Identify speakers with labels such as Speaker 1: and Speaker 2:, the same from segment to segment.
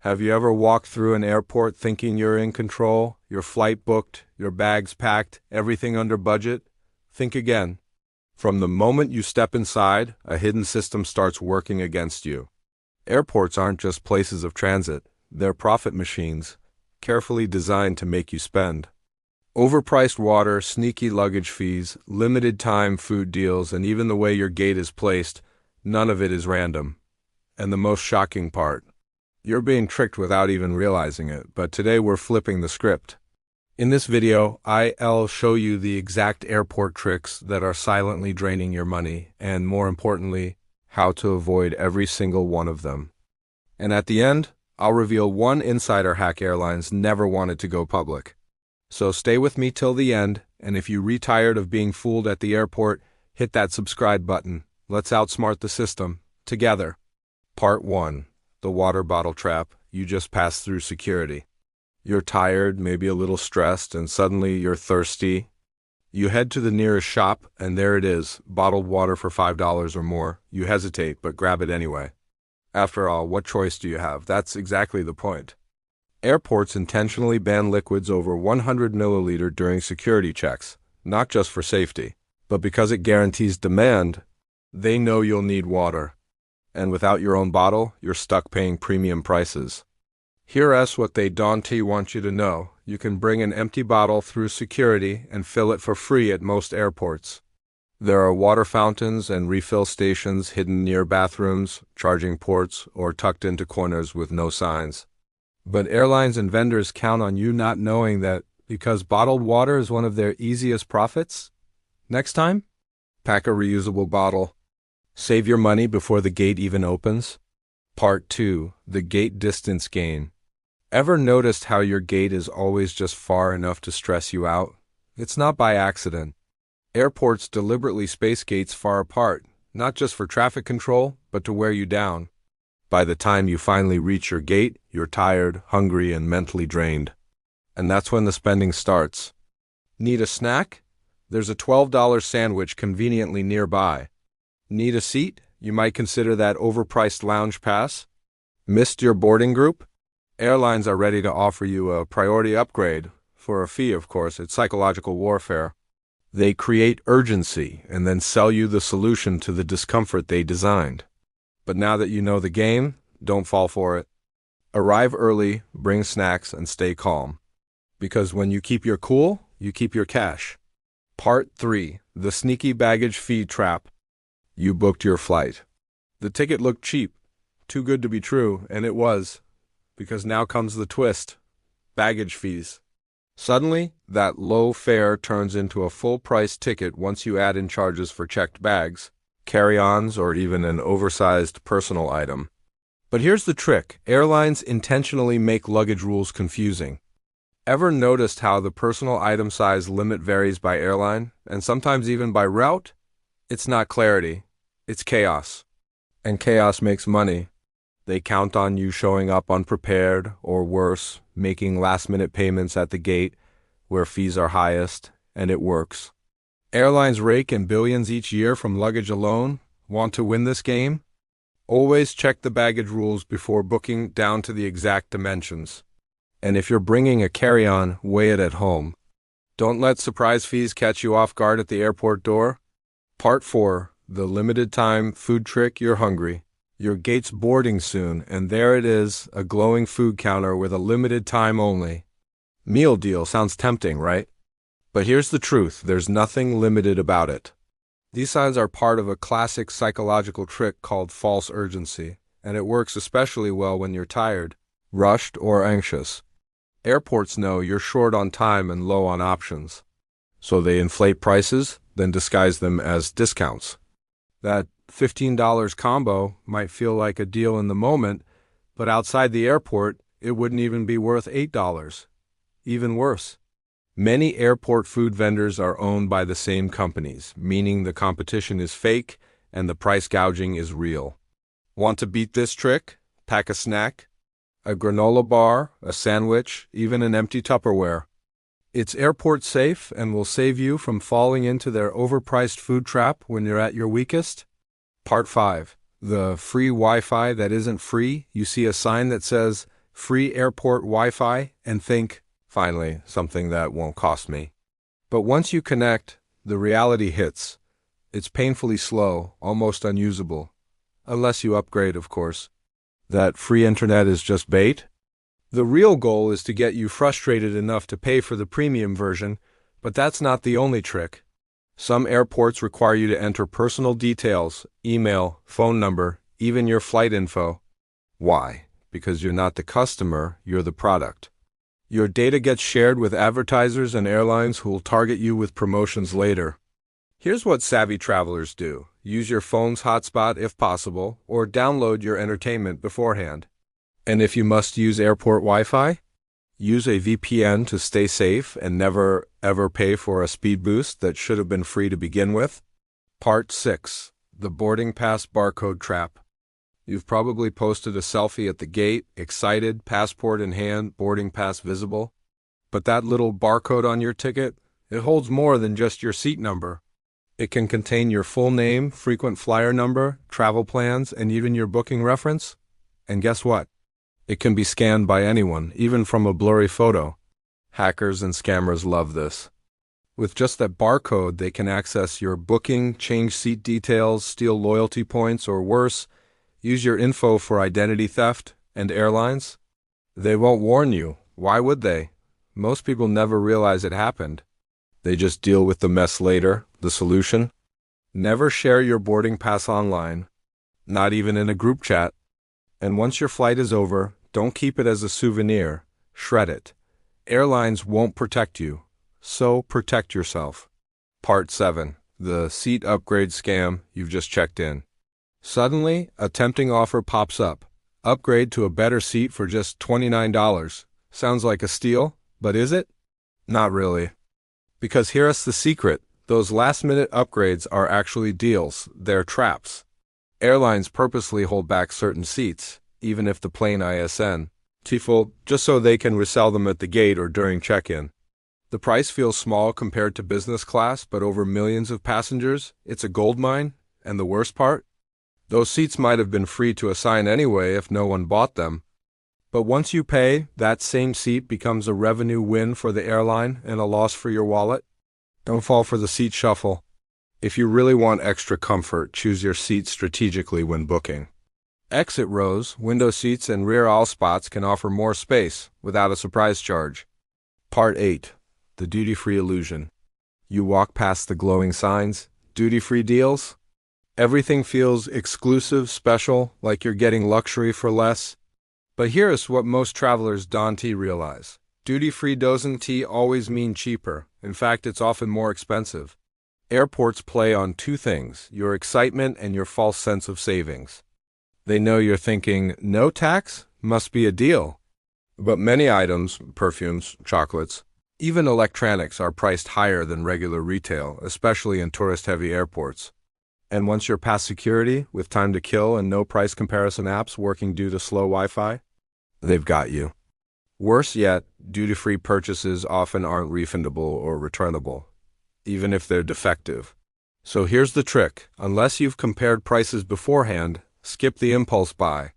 Speaker 1: Have you ever walked through an airport thinking you're in control, your flight booked, your bags packed, everything under budget? Think again. From the moment you step inside, a hidden system starts working against you. Airports aren't just places of transit, they're profit machines, carefully designed to make you spend. Overpriced water, sneaky luggage fees, limited time food deals, and even the way your gate is placed, none of it is random. And the most shocking part, you're being tricked without even realizing it, but today we're flipping the script. In this video, I'll show you the exact airport tricks that are silently draining your money, and more importantly, how to avoid every single one of them. And at the end, I'll reveal one insider hack airlines never wanted to go public. So stay with me till the end, and if you're tired of being fooled at the airport, hit that subscribe button. Let's outsmart the system, together. Part 1. The water bottle trap. You just passed through security. You're tired, maybe a little stressed, and suddenly you're thirsty. You head to the nearest shop, and there it is, bottled water for $5 or more. You hesitate, but grab it anyway. After all, what choice do you have? That's exactly the point. Airports intentionally ban liquids over 100 milliliter during security checks, not just for safety, but because it guarantees demand. They know you'll need water. And without your own bottle, you're stuck paying premium prices. Here's what they don't want you to know. You can bring an empty bottle through security and fill it for free at most airports. There are water fountains and refill stations hidden near bathrooms, charging ports, or tucked into corners with no signs. But airlines and vendors count on you not knowing that because bottled water is one of their easiest profits. Next time, pack a reusable bottle. Save your money before the gate even opens. Part 2. The gate distance gain. Ever noticed how your gate is always just far enough to stress you out? It's not by accident. Airports deliberately space gates far apart, not just for traffic control, but to wear you down. By the time you finally reach your gate, you're tired, hungry, and mentally drained. And that's when the spending starts. Need a snack? There's a $12 sandwich conveniently nearby. Need a seat? You might consider that overpriced lounge pass. Missed your boarding group? Airlines are ready to offer you a priority upgrade, for a fee, of course. It's psychological warfare. They create urgency and then sell you the solution to the discomfort they designed. But now that you know the game, don't fall for it. Arrive early, bring snacks, and stay calm. Because when you keep your cool, you keep your cash. Part 3. The sneaky baggage fee trap. You booked your flight. The ticket looked cheap, too good to be true, and it was. Because now comes the twist. Baggage fees. Suddenly, that low fare turns into a full-price ticket once you add in charges for checked bags, carry-ons, or even an oversized personal item. But here's the trick. Airlines intentionally make luggage rules confusing. Ever noticed how the personal item size limit varies by airline, and sometimes even by route? It's not clarity. It's chaos. And chaos makes money. They count on you showing up unprepared, or worse, making last-minute payments at the gate, where fees are highest, and it works. Airlines rake in billions each year from luggage alone. Want to win this game? Always check the baggage rules before booking down to the exact dimensions. And if you're bringing a carry-on, weigh it at home. Don't let surprise fees catch you off guard at the airport door. Part 4. The limited-time food trick. You're hungry. Your gate's boarding soon, and there it is, a glowing food counter with a limited time only. Meal deal sounds tempting, right? But here's the truth. There's nothing limited about it. These signs are part of a classic psychological trick called false urgency, and it works especially well when you're tired, rushed, or anxious. Airports know you're short on time and low on options. So they inflate prices, then disguise them as discounts. That $15 combo might feel like a deal in the moment, but outside the airport, it wouldn't even be worth $8. Even worse. Many airport food vendors are owned by the same companies, meaning the competition is fake and the price gouging is real. Want to beat this trick? Pack a snack, a granola bar, a sandwich, even an empty Tupperware. It's airport safe and will save you from falling into their overpriced food trap when you're at your weakest. Part 5. The free Wi-Fi that isn't free. You see a sign that says, free airport Wi-Fi, and think, finally, something that won't cost me. But once you connect, the reality hits. It's painfully slow, almost unusable. Unless you upgrade, of course. That free internet is just bait? The real goal is to get you frustrated enough to pay for the premium version, but that's not the only trick. Some airports require you to enter personal details, email, phone number, even your flight info. Why? Because you're not the customer, you're the product. Your data gets shared with advertisers and airlines who will target you with promotions later. Here's what savvy travelers do. Use your phone's hotspot if possible, or download your entertainment beforehand. And if you must use airport Wi-Fi, use a VPN to stay safe and never ever pay for a speed boost that should have been free to begin with. Part 6. The Boarding Pass Barcode Trap. You've probably posted a selfie at the gate, excited, passport in hand, boarding pass visible. But that little barcode on your ticket, it holds more than just your seat number. It can contain your full name, frequent flyer number, travel plans, and even your booking reference. And guess what? It can be scanned by anyone, even from a blurry photo. Hackers and scammers love this. With just that barcode, they can access your booking, change seat details, steal loyalty points, or worse, use your info for identity theft and airlines. They won't warn you. Why would they? Most people never realize it happened. They just deal with the mess later. The solution? Never share your boarding pass online, not even in a group chat. And once your flight is over, don't keep it as a souvenir. Shred it. Airlines won't protect you, so protect yourself. Part 7. The seat upgrade scam. You've just checked in. Suddenly, a tempting offer pops up. Upgrade to a better seat for just $29. Sounds like a steal, but is it? Not really. Because here's the secret. Those last-minute upgrades are actually deals. They're traps. Airlines purposely hold back certain seats, even if the plane ISN, full, just so they can resell them at the gate or during check-in. The price feels small compared to business class, but over millions of passengers, it's a goldmine. And the worst part? Those seats might have been free to assign anyway if no one bought them. But once you pay, that same seat becomes a revenue win for the airline and a loss for your wallet. Don't fall for the seat shuffle. If you really want extra comfort, choose your seat strategically when booking. Exit rows, window seats, and rear aisle spots can offer more space without a surprise charge. Part 8. The duty-free illusion. You walk past the glowing signs, duty-free deals. Everything feels exclusive, special, like you're getting luxury for less. But here's what most travelers don't realize. Duty-free doesn't always mean cheaper. In fact, it's often more expensive. Airports play on two things, your excitement and your false sense of savings. They know you're thinking, no tax? Must be a deal. But many items, perfumes, chocolates, even electronics are priced higher than regular retail, especially in tourist-heavy airports. And once you're past security, with time to kill and no price comparison apps working due to slow Wi-Fi, they've got you. Worse yet, duty-free purchases often aren't refundable or returnable, even if they're defective. So here's the trick. Unless you've compared prices beforehand, skip the impulse buy.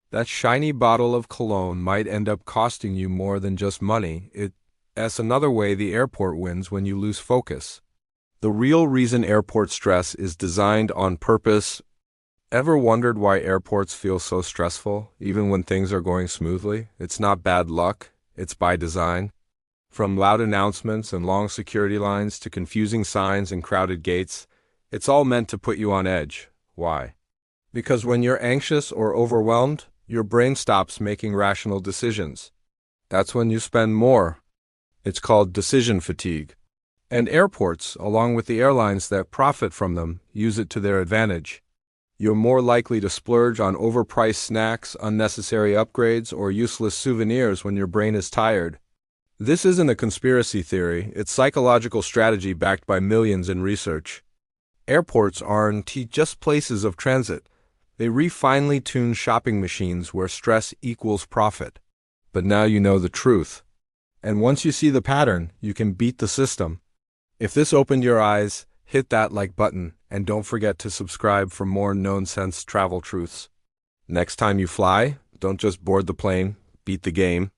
Speaker 1: That shiny bottle of cologne might end up costing you more than just money. It's another way the airport wins when you lose focus. The real reason airport stress is designed on purpose. Ever wondered why airports feel so stressful, even when things are going smoothly? It's not bad luck, it's by design. From loud announcements and long security lines to confusing signs and crowded gates, it's all meant to put you on edge. Why? Because when you're anxious or overwhelmed, your brain stops making rational decisions. That's when you spend more. It's called decision fatigue. And airports, along with the airlines that profit from them, use it to their advantage. You're more likely to splurge on overpriced snacks, unnecessary upgrades, or useless souvenirs when your brain is tired. This isn't a conspiracy theory, it's psychological strategy backed by millions in research. Airports aren't just places of transit. They finely tune shopping machines where stress equals profit. But now you know the truth. And once you see the pattern, you can beat the system. If this opened your eyes, hit that like button, and don't forget to subscribe for more no-nonsense travel truths. Next time you fly, don't just board the plane, beat the game.